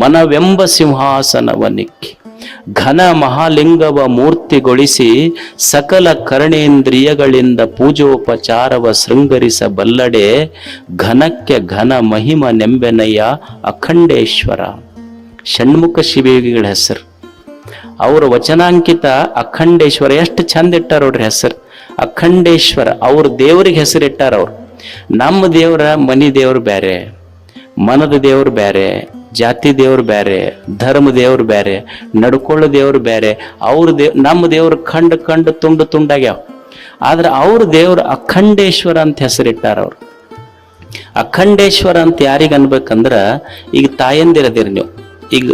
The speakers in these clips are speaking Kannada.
ಮನವೆಂಬ ಸಿಂಹಾಸನವನಿಕ್ಕಿ ಘನ ಮಹಾಲಿಂಗವ ಮೂರ್ತಿಗೊಳಿಸಿ ಸಕಲ ಕರ್ಣೇಂದ್ರಿಯಗಳಿಂದ ಪೂಜೋಪಚಾರವ ಶೃಂಗರಿಸಬಲ್ಲಡೆ ಘನಕ್ಕೆ ಘನ ಮಹಿಮ ನೆಂಬೆನಯ್ಯ ಅಖಂಡೇಶ್ವರ. ಷಣ್ಮುಖ ಶಿವಯೋಗಿಗಳ ಹೆಸರು, ಅವರ ವಚನಾಂಕಿತ ಅಖಂಡೇಶ್ವರ. ಎಷ್ಟು ಚಂದ ಇಟ್ಟಾರ ಅವ್ರ ಹೆಸರು ಅಖಂಡೇಶ್ವರ. ಅವ್ರ ದೇವರಿಗೆ ಹೆಸರಿಟ್ಟಾರ ಅವ್ರು. ನಮ್ಮ ದೇವರ ಮನಿ ದೇವ್ರು ಬೇರೆ, ಮನದ ದೇವ್ರು ಬೇರೆ, ಜಾತಿ ದೇವ್ರು ಬೇರೆ, ಧರ್ಮ ದೇವ್ರು ಬೇರೆ, ನಡ್ಕೊಳ್ಳೋ ದೇವ್ರು ಬೇರೆ. ಅವ್ರ ನಮ್ಮ ದೇವ್ರು ಕಂಡು ತುಂಡು ತುಂಡಾಗ್ಯಾವ. ಆದ್ರೆ ಅವ್ರ ದೇವ್ರು ಅಖಂಡೇಶ್ವರ ಅಂತ ಹೆಸರಿಟ್ಟಾರ ಅವ್ರು. ಅಖಂಡೇಶ್ವರ ಅಂತ ಯಾರಿಗೆ ಅನ್ಬೇಕಂದ್ರ, ಈಗ ತಾಯಂದಿರದಿರಿ ನೀವು, ಈಗ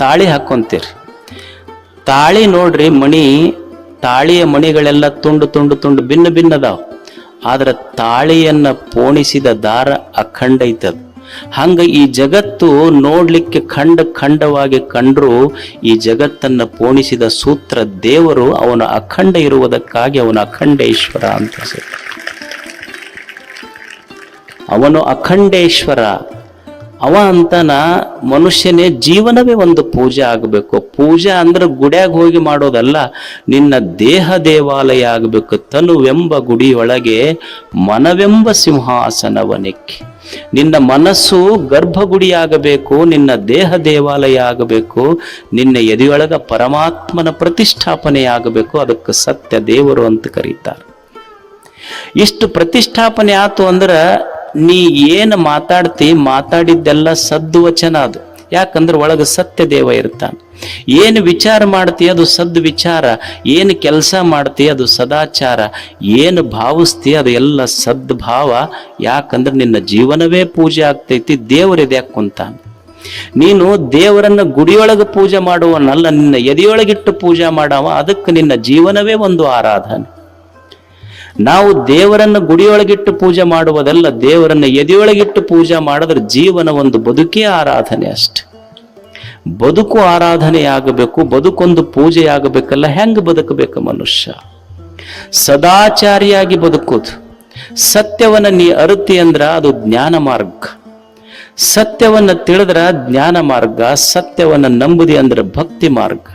ತಾಳಿ ಹಾಕೊಂತೀರಿ. ತಾಳಿ ನೋಡ್ರಿ, ಮಣಿ, ತಾಳಿಯ ಮಣಿಗಳೆಲ್ಲ ತುಂಡು ತುಂಡು ತುಂಡು ಭಿನ್ನ ಭಿನ್ನದಾವ್. ಆದ್ರೆ ತಾಳಿಯನ್ನ ಪೋಣಿಸಿದ ದಾರ ಅಖಂಡ ಐತದ. ಹಂಗ ಈ ಜಗತ್ತು ನೋಡ್ಲಿಕ್ಕೆ ಖಂಡವಾಗಿ ಕಂಡ್ರು ಈ ಜಗತ್ತನ್ನ ಪೋಣಿಸಿದ ಸೂತ್ರ ದೇವರು ಅವನ ಅಖಂಡ ಇರುವುದಕ್ಕಾಗಿ ಅವನ ಅಖಂಡೇಶ್ವರ ಅಂತ ಹೆಸರು. ಅವನು ಅಖಂಡೇಶ್ವರ. ಅವ ಅಂತನ ಮನುಷ್ಯನೇ ಜೀವನವೇ ಒಂದು ಪೂಜೆ ಆಗಬೇಕು. ಪೂಜೆ ಅಂದ್ರೆ ಗುಡ್ಯಾಗ ಹೋಗಿ ಮಾಡೋದಲ್ಲ, ನಿನ್ನ ದೇಹ ದೇವಾಲಯ ಆಗಬೇಕು. ತನುವೆಂಬ ಗುಡಿಯೊಳಗೆ ಮನವೆಂಬ ಸಿಂಹಾಸನವನಿಕ್ಕಿ. ನಿನ್ನ ಮನಸ್ಸು ಗರ್ಭಗುಡಿಯಾಗಬೇಕು, ನಿನ್ನ ದೇಹ ದೇವಾಲಯ ಆಗಬೇಕು, ನಿನ್ನ ಎದೆಯೊಳಗ ಪರಮಾತ್ಮನ ಪ್ರತಿಷ್ಠಾಪನೆ ಆಗಬೇಕು. ಅದಕ್ಕೆ ಸತ್ಯ ದೇವರು ಅಂತ ಕರೀತಾರೆ. ಇಷ್ಟು ಪ್ರತಿಷ್ಠಾಪನೆ ಆತು ಅಂದ್ರ ನೀ ಏನು ಮಾತಾಡಿದ್ದೆಲ್ಲ ಸದ್ವಚನ. ಅದು ಯಾಕಂದ್ರೆ ಒಳಗೆ ಸತ್ಯ ದೇವ ಇರ್ತಾನೆ. ಏನು ವಿಚಾರ ಮಾಡ್ತೀಯ ಅದು ಸದ್ ವಿಚಾರ, ಏನು ಕೆಲಸ ಮಾಡ್ತೀಯ ಅದು ಸದಾಚಾರ, ಏನು ಭಾವಿಸ್ತೀಯ ಅದು ಎಲ್ಲ ಸದ್ಭಾವ. ಯಾಕಂದ್ರೆ ನಿನ್ನ ಜೀವನವೇ ಪೂಜೆ ಆಗ್ತೈತಿ, ದೇವರಿದ್ಯಾಕೆ ಕುಂತಾನೆ. ನೀನು ದೇವರನ್ನ ಗುಡಿಯೊಳಗೆ ಪೂಜೆ ಮಾಡುವನಲ್ಲ, ನಿನ್ನ ಎದೆಯೊಳಗಿಟ್ಟು ಪೂಜೆ ಮಾಡವ. ಅದಕ್ಕೆ ನಿನ್ನ ಜೀವನವೇ ಒಂದು ಆರಾಧನೆ. ನಾವು ದೇವರನ್ನ ಗುಡಿಯೊಳಗಿಟ್ಟು ಪೂಜೆ ಮಾಡುವುದಲ್ಲ, ದೇವರನ್ನ ಎದೆಯೊಳಗಿಟ್ಟು ಪೂಜೆ ಮಾಡಿದ್ರೆ ಜೀವನ ಒಂದು ಬದುಕೇ ಆರಾಧನೆ ಅಷ್ಟೆ. ಬದುಕು ಆರಾಧನೆಯಾಗಬೇಕು, ಬದುಕೊಂದು ಪೂಜೆಯಾಗಬೇಕಲ್ಲ. ಹೆಂಗ್ ಬದುಕಬೇಕು ಮನುಷ್ಯ? ಸದಾಚಾರಿಯಾಗಿ ಬದುಕೋದು. ಸತ್ಯವನ್ನ ನೀ ಅರುತಿ ಅಂದ್ರ ಅದು ಜ್ಞಾನ ಮಾರ್ಗ. ಸತ್ಯವನ್ನ ತಿಳಿದ್ರ ಜ್ಞಾನ ಮಾರ್ಗ. ಸತ್ಯವನ್ನ ನಂಬುದಿ ಅಂದ್ರೆ ಭಕ್ತಿ ಮಾರ್ಗ.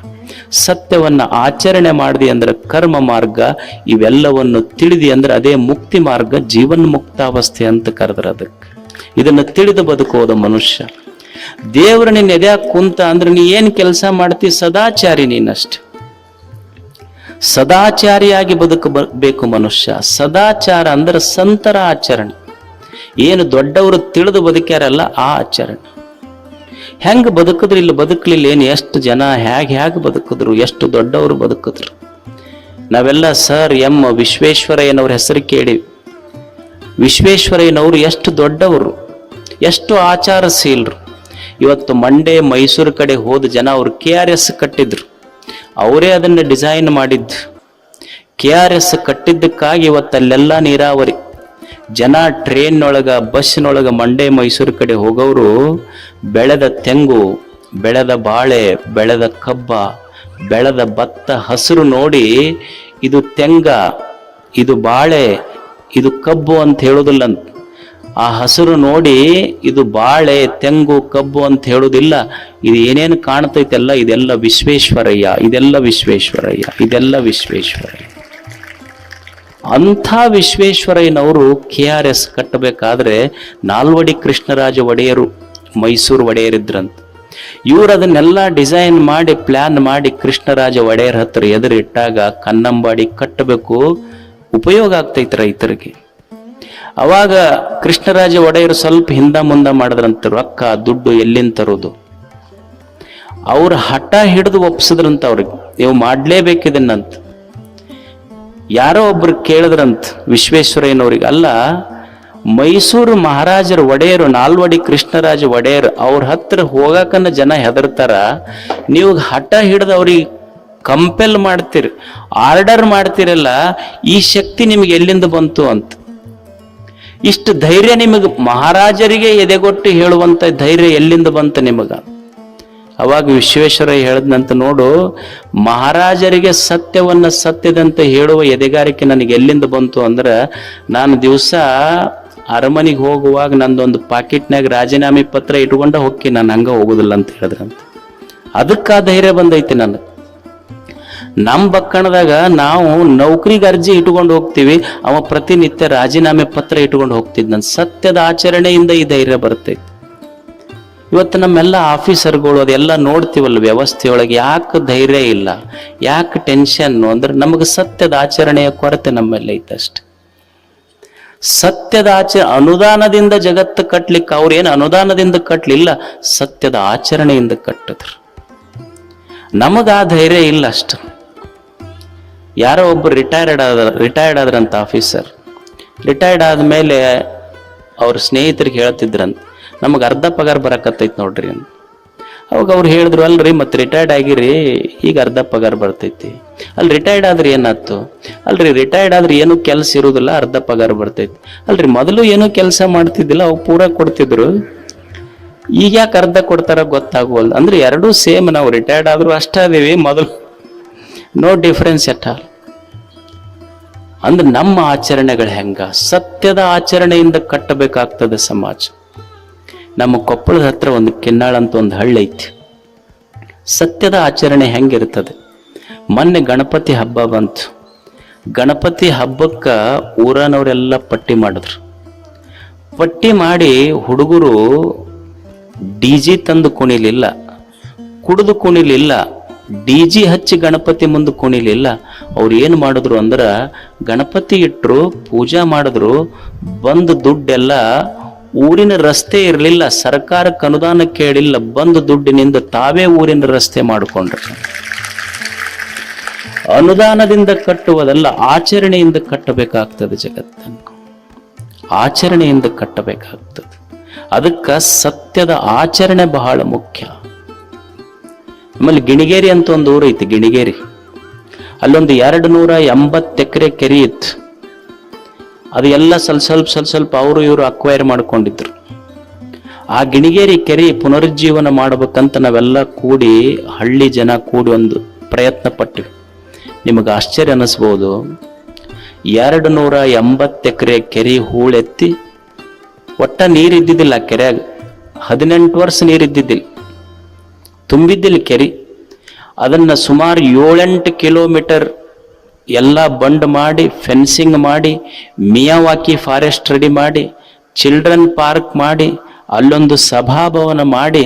ಸತ್ಯವನ್ನ ಆಚರಣೆ ಮಾಡಿದಿ ಅಂದ್ರೆ ಕರ್ಮ ಮಾರ್ಗ. ಇವೆಲ್ಲವನ್ನು ತಿಳಿದಿ ಅಂದ್ರೆ ಅದೇ ಮುಕ್ತಿ ಮಾರ್ಗ, ಜೀವನ್ ಮುಕ್ತಾವಸ್ಥೆ ಅಂತ ಕರೆದ್ರ ಅದಕ್ಕೆ. ಇದನ್ನ ತಿಳಿದು ಬದುಕೋದು ಮನುಷ್ಯ. ದೇವ್ರ ನಿನ್ನ ಎದ್ಯಾಕ ಕುಂತ ಅಂದ್ರೆ ನೀ ಏನ್ ಕೆಲಸ ಮಾಡ್ತಿ? ಸದಾಚಾರಿ ನೀನಷ್ಟೆ. ಸದಾಚಾರಿಯಾಗಿ ಬದುಕಬೇಕು ಮನುಷ್ಯ. ಸದಾಚಾರ ಅಂದ್ರೆ ಸಂತರ ಆಚರಣೆ. ಏನು ದೊಡ್ಡವರು ತಿಳಿದು ಬದುಕ್ಯಾರಲ್ಲ ಆ ಆಚರಣೆ. ಹೆಂಗ ಬದುಕಿದ್ರು ಇಲ್ಲಿ ಬದುಕಲಿಲ್ಲ ಏನು? ಎಷ್ಟು ಜನ ಹೇಗೆ ಬದುಕಿದ್ರು, ಎಷ್ಟು ದೊಡ್ಡವರು ಬದುಕಿದ್ರು. ನಾವೆಲ್ಲ ಸರ್ ಎಂ ವಿಶ್ವೇಶ್ವರಯ್ಯನವ್ರ ಹೆಸರು ಕೇಳಿವಿ. ವಿಶ್ವೇಶ್ವರಯ್ಯನವರು ಎಷ್ಟು ದೊಡ್ಡವರು, ಎಷ್ಟು ಆಚಾರಶೀಲರು. ಇವತ್ತು ಮಂಡ್ಯ ಮೈಸೂರು ಕಡೆ ಹೋದ ಜನ ಅವರು KRS ಕಟ್ಟಿದ್ರು. ಅವರೇ ಅದನ್ನ ಡಿಸೈನ್ ಮಾಡಿದ್ದು. KRS ಕಟ್ಟಿದ್ದಕ್ಕಾಗಿ ಇವತ್ತಲ್ಲೆಲ್ಲ ನೀರಾವರಿ. ಜನ ಟ್ರೇನ್ನೊಳಗ ಬಸ್ನೊಳಗ ಮಂಡ್ಯ ಮೈಸೂರು ಕಡೆ ಹೋಗೋರು ಬೆಳೆದ ತೆಂಗು, ಬೆಳೆದ ಬಾಳೆ, ಬೆಳೆದ ಕಬ್ಬ, ಬೆಳೆದ ಭತ್ತ ಹಸಿರು ನೋಡಿ ಇದು ತೆಂಗ, ಇದು ಬಾಳೆ, ಇದು ಕಬ್ಬು ಅಂತ ಹೇಳೋದಿಲ್ಲ. ಆ ಹಸಿರು ನೋಡಿ ಇದು ಬಾಳೆ, ತೆಂಗು, ಕಬ್ಬು ಅಂತ ಹೇಳುದಿಲ್ಲ. ಇದು ಏನೇನು ಕಾಣ್ತೈತೆಲ್ಲ ಇದೆಲ್ಲ ವಿಶ್ವೇಶ್ವರಯ್ಯ, ಇದೆಲ್ಲ ವಿಶ್ವೇಶ್ವರಯ್ಯ, ಇದೆಲ್ಲ ವಿಶ್ವೇಶ್ವರಯ್ಯ. ಅಂಥ ವಿಶ್ವೇಶ್ವರಯ್ಯನವರು KRS ಕಟ್ಟಬೇಕಾದ್ರೆ ನಾಲ್ವಡಿ ಕೃಷ್ಣರಾಜ ಒಡೆಯರು ಮೈಸೂರು ಒಡೆಯರಿದ್ರಂತ. ಇವ್ರು ಅದನ್ನೆಲ್ಲ ಡಿಸೈನ್ ಮಾಡಿ ಪ್ಲಾನ್ ಮಾಡಿ ಕೃಷ್ಣರಾಜ ಒಡೆಯರ್ ಹತ್ರ ಎದುರಿಟ್ಟಾಗ ಕನ್ನಂಬಾಡಿ ಕಟ್ಟಬೇಕು, ಉಪಯೋಗ ಆಗ್ತೈತೆ ರೈತರಿಗೆ. ಅವಾಗ ಕೃಷ್ಣರಾಜ ಒಡೆಯರು ಸ್ವಲ್ಪ ಹಿಂದ ಮುಂದ ಮಾಡಿದ್ರಂತ. ರೊಕ್ಕ ದುಡ್ಡು ಎಲ್ಲಿಂದ ತರೋದು? ಅವ್ರ ಹಠ ಹಿಡಿದು ಒಪ್ಸಿದ್ರಂತ ಅವ್ರಿಗೆ, ನೀವು ಮಾಡ್ಲೇಬೇಕಿದನ್ನಂತ. ಯಾರೋ ಒಬ್ರು ಕೇಳಿದ್ರಂತ ವಿಶ್ವೇಶ್ವರಯ್ಯನವ್ರಿಗೆ, ಅಲ್ಲ ಮೈಸೂರು ಮಹಾರಾಜರ ಒಡೆಯರು ನಾಲ್ವಡಿ ಕೃಷ್ಣರಾಜ ಒಡೆಯರ್ ಅವ್ರ ಹತ್ರ ಹೋಗಾಕನ್ನ ಜನ ಹೆದರ್ತಾರ, ನೀವು ಹಠ ಹಿಡಿದು ಅವ್ರಿಗೆ ಕಂಪೆಲ್ ಮಾಡ್ತೀರಿ, ಆರ್ಡರ್ ಮಾಡ್ತಿರಲ್ಲ, ಈ ಶಕ್ತಿ ನಿಮಗೆ ಎಲ್ಲಿಂದ ಬಂತು ಅಂತ. ಇಷ್ಟು ಧೈರ್ಯ ನಿಮಗೆ, ಮಹಾರಾಜರಿಗೆ ಎದೆಗೊಟ್ಟು ಹೇಳುವಂತ ಧೈರ್ಯ ಎಲ್ಲಿಂದ ಬಂತು ನಿಮಗ? ಅವಾಗ ವಿಶ್ವೇಶ್ವರಯ್ಯ ಹೇಳದ್ನಂತ, ನೋಡು ಮಹಾರಾಜರಿಗೆ ಸತ್ಯವನ್ನ ಸತ್ಯದಂತೆ ಹೇಳುವ ಎದೆಗಾರಿಕೆ ನನಗೆ ಎಲ್ಲಿಂದ ಬಂತು ಅಂದ್ರೆ, ನಾನು ದಿವಸ ಅರಮನೆಗೆ ಹೋಗುವಾಗ ನಂದೊಂದು ಪಾಕೆಟ್ನಾಗ ರಾಜೀನಾಮೆ ಪತ್ರ ಇಟ್ಕೊಂಡ ಹೋಗಿ ನಾನು ಹಂಗ ಹೋಗುದಿಲ್ಲ ಅಂತ ಹೇಳಿದ್ರಂತ. ಅದಕ್ಕೆ ಆ ಧೈರ್ಯ ಬಂದೈತಿ ನನಗೆ. ನಮ್ಮ ಬಕ್ಕಣದಾಗ ನಾವು ನೌಕರಿಗೆ ಅರ್ಜಿ ಇಟ್ಕೊಂಡು ಹೋಗ್ತೀವಿ, ಅವ ಪ್ರತಿನಿತ್ಯ ರಾಜೀನಾಮೆ ಪತ್ರ ಇಟ್ಕೊಂಡು ಹೋಗ್ತಿದ್. ನನ್ನ ಸತ್ಯದ ಆಚರಣೆಯಿಂದ ಈ ಧೈರ್ಯ ಬರ್ತೈತಿ. ಇವತ್ತು ನಮ್ಮೆಲ್ಲ ಆಫೀಸರ್ಗಳು ಅದೆಲ್ಲ ನೋಡ್ತೀವಲ್ಲ ವ್ಯವಸ್ಥೆಯೊಳಗೆ, ಯಾಕೆ ಧೈರ್ಯ ಇಲ್ಲ, ಯಾಕೆ ಟೆನ್ಷನ್ ಅಂದ್ರೆ ನಮಗೆ ಸತ್ಯದ ಆಚರಣೆಯ ಕೊರತೆ ನಮ್ಮಲ್ಲಿ ಐತಷ್ಟೆ. ಸತ್ಯದ ಅನುದಾನದಿಂದ ಜಗತ್ತು ಕಟ್ಲಿಕ್ಕೆ ಅವ್ರೇನು ಅನುದಾನದಿಂದ ಕಟ್ಲಿಲ್ಲ, ಸತ್ಯದ ಆಚರಣೆಯಿಂದ ಕಟ್ಟಿದ್ರು. ನಮಗ ಆ ಧೈರ್ಯ ಇಲ್ಲ ಅಷ್ಟು. ಯಾರೋ ಒಬ್ಬರು ರಿಟೈರ್ಡ್ ಆದ್ರಂತ ಆಫೀಸರ್. ರಿಟೈರ್ಡ್ ಆದ್ಮೇಲೆ ಅವ್ರ ಸ್ನೇಹಿತರಿಗೆ ಹೇಳ್ತಿದ್ರಂತ, ನಮಗೆ ಅರ್ಧ ಪಗಾರ ಬರಕತ್ತೈತಿ ನೋಡ್ರಿ ಅಂತ. ಅವಾಗ ಅವ್ರು ಹೇಳಿದ್ರು, ಅಲ್ರಿ ಮತ್ತೆ ರಿಟೈರ್ಡ್ ಆಗಿರಿ, ಈಗ ಅರ್ಧ ಪಗಾರ ಬರ್ತೈತಿ. ಅಲ್ಲಿ ರಿಟೈರ್ಡ್ ಆದ್ರೆ ಏನಾಯ್ತು? ಅಲ್ರಿ ರಿಟೈರ್ಡ್ ಆದ್ರೆ ಏನು ಕೆಲಸ ಇರುವುದಿಲ್ಲ, ಅರ್ಧ ಪಗಾರ ಬರ್ತೈತಿ. ಅಲ್ರಿ ಮೊದಲು ಏನು ಕೆಲಸ ಮಾಡ್ತಿದ್ದಿಲ್ಲ, ಅವು ಪೂರ ಕೊಡ್ತಿದ್ರು, ಈಗ ಯಾಕೆ ಅರ್ಧ ಕೊಡ್ತಾರ ಗೊತ್ತಾಗುವಲ್ಲ. ಅಂದ್ರೆ ಎರಡೂ ಸೇಮ್, ನಾವು ರಿಟೈರ್ಡ್ ಆದ್ರೂ ಅಷ್ಟ ಅದೀವಿ, ಮೊದಲು ನೋ ಡಿಫರೆನ್ಸ್ ಎಟ್ ಆಲ್. ಅಂದ್ರೆ ನಮ್ಮ ಆಚರಣೆಗಳು ಹೆಂಗ ಸತ್ಯದ ಆಚರಣೆಯಿಂದ ಕಟ್ಟಬೇಕಾಗ್ತದೆ ಸಮಾಜ. ನಮ್ಮ ಕೊಪ್ಪಳದ ಹತ್ರ ಒಂದು ಕೆನ್ನಾಳ ಅಂತ ಒಂದು ಹಳ್ಳಿ ಐತಿ. ಸತ್ಯದ ಆಚರಣೆ ಹೆಂಗಿರ್ತದೆ? ಮೊನ್ನೆ ಗಣಪತಿ ಹಬ್ಬ ಬಂತು. ಗಣಪತಿ ಹಬ್ಬಕ್ಕ ಊರನವರೆಲ್ಲ ಪಟ್ಟಿ ಮಾಡಿದ್ರು. ಪಟ್ಟಿ ಮಾಡಿ ಹುಡುಗರು ಡಿಜಿ ತಂದು ಕುಣಿಲಿಲ್ಲ, ಕುಡಿದು ಕುಣಿಲಿಲ್ಲ, ಡಿಜಿ ಹಚ್ಚಿ ಗಣಪತಿ ಮುಂದೆ ಕುಣಿಲಿಲ್ಲ. ಅವ್ರು ಏನು ಮಾಡಿದ್ರು ಅಂದ್ರ ಗಣಪತಿ ಇಟ್ರು, ಪೂಜಾ ಮಾಡಿದ್ರು, ಬಂದು ದುಡ್ಡೆಲ್ಲ ಊರಿನ ರಸ್ತೆ ಇರಲಿಲ್ಲ, ಸರ್ಕಾರಕ್ಕೆ ಅನುದಾನ ಕೇಳಿಲ್ಲ, ಬಂದು ದುಡ್ಡಿನಿಂದ ತಾವೇ ಊರಿನ ರಸ್ತೆ ಮಾಡಿಕೊಂಡ್ರು. ಅನುದಾನದಿಂದ ಕಟ್ಟುವುದಲ್ಲ, ಆಚರಣೆಯಿಂದ ಕಟ್ಟಬೇಕಾಗ್ತದೆ ಜಗತ್ತನ್ನು. ಆಚರಣೆಯಿಂದ ಕಟ್ಟಬೇಕಾಗ್ತದೆ. ಅದಕ್ಕೆ ಸತ್ಯದ ಆಚರಣೆ ಬಹಳ ಮುಖ್ಯ. ಆಮೇಲೆ ಗಿಣಿಗೇರಿ ಅಂತ ಒಂದು ಊರು ಐತಿ, ಗಿಣಿಗೇರಿ. ಅಲ್ಲೊಂದು 280 ಎಕರೆ ಕೆರೆ ಇತ್ತು. ಅದು ಎಲ್ಲ ಸ್ವಲ್ಪ ಅವರು ಇವರು ಅಕ್ವೈರ್ ಮಾಡ್ಕೊಂಡಿದ್ರು. ಆ ಗಿಣಿಗೇರಿ ಕೆರೆ ಪುನರುಜ್ಜೀವನ ಮಾಡ್ಬೇಕಂತ ನಾವೆಲ್ಲ ಕೂಡಿ, ಹಳ್ಳಿ ಜನ ಕೂಡಿ ಒಂದು ಪ್ರಯತ್ನ ಪಟ್ಟಿವಿ. ನಿಮಗೆ ಆಶ್ಚರ್ಯ ಅನ್ನಿಸ್ಬೋದು, 280 ಎಕರೆ ಕೆರೆ ಹೂಳೆತ್ತಿ, ಒಟ್ಟ ನೀರಿದ್ದಿದ್ದಿಲ್ಲ ಕೆರೆಯಾಗ. 18 ವರ್ಷ ನೀರಿದ್ದಿದ್ದಿಲ್ಲ, ತುಂಬಿದ್ದಿಲ್ಲ ಕೆರೆ. ಅದನ್ನ ಸುಮಾರು 7-8 ಕಿಲೋಮೀಟರ್ ಎಲ್ಲ ಬಂಡ್ ಮಾಡಿ, ಫೆನ್ಸಿಂಗ್ ಮಾಡಿ, ಮಿಯಾವಾಕಿ ಫಾರೆಸ್ಟ್ ರೆಡಿ ಮಾಡಿ, ಚಿಲ್ಡ್ರನ್ ಪಾರ್ಕ್ ಮಾಡಿ, ಅಲ್ಲೊಂದು ಸಭಾಭವನ ಮಾಡಿ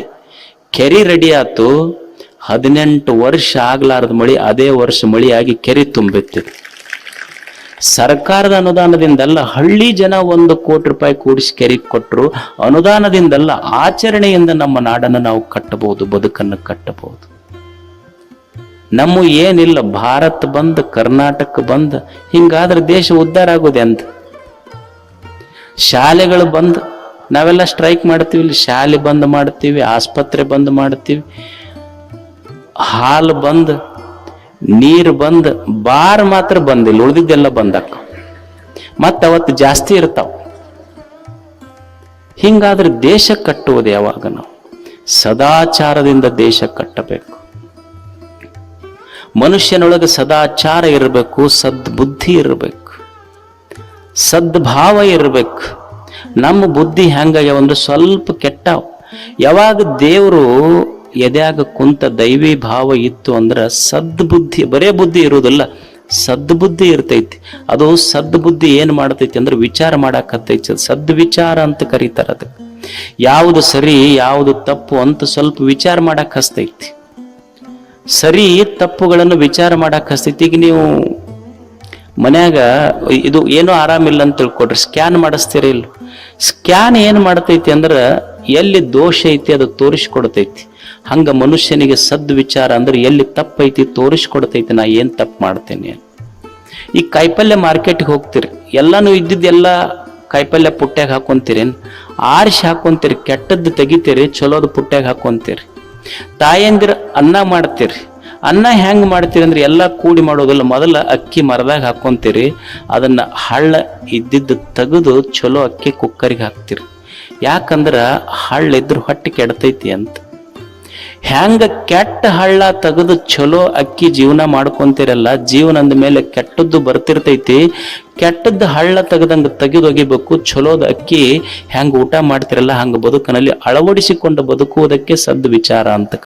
ಕೆರೆ ರೆಡಿ ಆಯ್ತು. 18 ವರ್ಷ ಆಗ್ಲಾರ್ದ ಮಳಿ ಅದೇ ವರ್ಷ ಮಳಿಯಾಗಿ ಕೆರೆ ತುಂಬಿತ್ತು. ಸರ್ಕಾರದ ಅನುದಾನದಿಂದಲ್ಲ, ಹಳ್ಳಿ ಜನ 1 ಕೋಟಿ ರೂಪಾಯಿ ಕೂಡಿಸಿ ಕೆರೆಗೆ ಕೊಟ್ಟರು. ಅನುದಾನದಿಂದಲ್ಲ, ಆಚರಣೆಯಿಂದ ನಮ್ಮ ನಾಡನ್ನು ನಾವು ಕಟ್ಟಬಹುದು, ಬದುಕನ್ನು ಕಟ್ಟಬಹುದು. ನಮ್ಮ ಏನಿಲ್ಲ, ಭಾರತ ಬಂದ್, ಕರ್ನಾಟಕ ಬಂದ್, ಹಿಂಗಾದ್ರೆ ದೇಶ ಉದ್ಧಾರ ಆಗೋದೆ ಅಂತ. ಶಾಲೆಗಳು ಬಂದ್, ನಾವೆಲ್ಲ ಸ್ಟ್ರೈಕ್ ಮಾಡ್ತೀವಿ, ಇಲ್ಲಿ ಶಾಲೆ ಬಂದ್ ಮಾಡ್ತೀವಿ, ಆಸ್ಪತ್ರೆ ಬಂದ್ ಮಾಡ್ತೀವಿ, ಹಾಲು ಬಂದ್, ನೀರು ಬಂದ್, ಬಾರ್ ಮಾತ್ರ ಬಂದಿಲ್ಲ, ಉಳಿದಿದ್ದೆಲ್ಲ ಬಂದಾಕ. ಮತ್ತೆ ಅವತ್ತು ಜಾಸ್ತಿ ಇರ್ತಾವ. ಹಿಂಗಾದ್ರೆ ದೇಶ ಕಟ್ಟುವುದು ಯಾವಾಗ? ನಾವು ಸದಾಚಾರದಿಂದ ದೇಶ ಕಟ್ಟಬೇಕು. ಮನುಷ್ಯನೊಳಗೆ ಸದಾಚಾರ ಇರಬೇಕು, ಸದ್ಬುದ್ಧಿ ಇರಬೇಕು, ಸದ್ಭಾವ ಇರಬೇಕು. ನಮ್ಮ ಬುದ್ಧಿ ಹೆಂಗಾಗ ಒಂದು ಸ್ವಲ್ಪ ಕೆಟ್ಟಾವ. ಯಾವಾಗ ದೇವರು ಎದ್ಯಾಗ ಕುಂತ ದೈವಿ ಭಾವ ಇತ್ತು ಅಂದ್ರ ಸದ್ಬುದ್ಧಿ, ಬರೇ ಬುದ್ಧಿ ಇರುವುದಿಲ್ಲ, ಸದ್ಬುದ್ಧಿ ಇರ್ತೈತಿ. ಅದು ಸದ್ಬುದ್ಧಿ ಏನ್ ಮಾಡ್ತೈತಿ ಅಂದ್ರೆ ವಿಚಾರ ಮಾಡಾಕತ್ತೈತಿ. ಸದ್ವಿಚಾರ ಅಂತ ಕರೀತಾರ. ಅದಕ್ಕೆ ಯಾವುದು ಸರಿ ಯಾವುದು ತಪ್ಪು ಅಂತ ಸ್ವಲ್ಪ ವಿಚಾರ ಮಾಡಕ್ ಹಸ್ತೈತಿ. ಸರಿ ತಪ್ಪುಗಳನ್ನು ವಿಚಾರ ಮಾಡಕ್ ಹಸ್ತೈತಿ. ಈಗ ನೀವು ಮನ್ಯಾಗ ಇದು ಏನೋ ಆರಾಮಿಲ್ಲ ಅಂತ ತಿಳ್ಕೊಡ್ರಿ, ಸ್ಕ್ಯಾನ್ ಮಾಡಿಸ್ತೀರಿ ಇಲ್ಲ? ಸ್ಕ್ಯಾನ್ ಏನ್ ಮಾಡ್ತೈತಿ ಅಂದ್ರ ಎಲ್ಲಿ ದೋಷ ಐತಿ ಅದು ತೋರಿಸ್ಕೊಡ್ತೈತಿ. ಹಂಗ ಮನುಷ್ಯನಿಗೆ ಸದ್ವಿಚಾರ ಅಂದ್ರೆ ಎಲ್ಲಿ ತಪ್ಪೈತಿ ತೋರಿಸ್ಕೊಡ್ತೈತಿ, ನಾ ಏನ್ ತಪ್ಪು ಮಾಡ್ತೇನೆ. ಈ ಕಾಯಿಪಲ್ಯ ಮಾರ್ಕೆಟ್ಗೆ ಹೋಗ್ತೀರಿ, ಎಲ್ಲಾನು ಇದ್ದಿದ್ದೆಲ್ಲ ಕಾಯಿಪಲ್ಯ ಪುಟ್ಟ್ಯಾಗ ಹಾಕೊಂತೀರಿ, ಆರಿಸಿ ಹಾಕೊಂತೀರಿ, ಕೆಟ್ಟದ್ದು ತೆಗಿತೀರಿ, ಚಲೋದು ಪುಟ್ಟ್ಯಾಗ ಹಾಕೊಂತೀರಿ. ತಾಯಂದಿರ ಅನ್ನ ಮಾಡ್ತೀರಿ, ಅನ್ನ ಹೆಂಗ್ ಮಾಡ್ತೀರಿ ಅಂದ್ರೆ ಎಲ್ಲ ಕೂಡಿ ಮಾಡೋದಿಲ್ಲ, ಮೊದಲ ಅಕ್ಕಿ ಮರದಾಗ ಹಾಕೊಂತೀರಿ, ಅದನ್ನ ಹಳ್ಳ ಇದ್ದಿದ್ದು ತೆಗೆದು ಚಲೋ ಅಕ್ಕಿ ಕುಕ್ಕರಿಗೆ ಹಾಕ್ತಿರಿ. ಯಾಕಂದ್ರ ಹಳ್ಳ ಇದ್ರ ಹೊಟ್ಟೆ ಕೆಡ್ತೈತಿ ಅಂತ. ಹ್ಯಾಂಗ ಕೆಟ್ಟ ಹಳ್ಳ ತೆಗೆದು ಚಲೋ ಅಕ್ಕಿ ಜೀವನ ಮಾಡ್ಕೊಂತಿರಲ್ಲ, ಜೀವನ ಅಂದ ಮೇಲೆ ಕೆಟ್ಟದ್ದು ಬರ್ತಿರ್ತೈತಿ. ಕೆಟ್ಟದ್ದು ಹಳ್ಳ ತೆಗೆದಂಗ ತೆಗೆದೊಗಿಬೇಕು. ಚಲೋದ ಅಕ್ಕಿ ಹೆಂಗ ಊಟ ಮಾಡ್ತಿರಲ್ಲ ಹಂಗ ಬದುಕಿನಲ್ಲಿ ಅಳವಡಿಸಿಕೊಂಡು ಬದುಕುವುದಕ್ಕೆ ಸದ್ ವಿಚಾರ ಅಂತ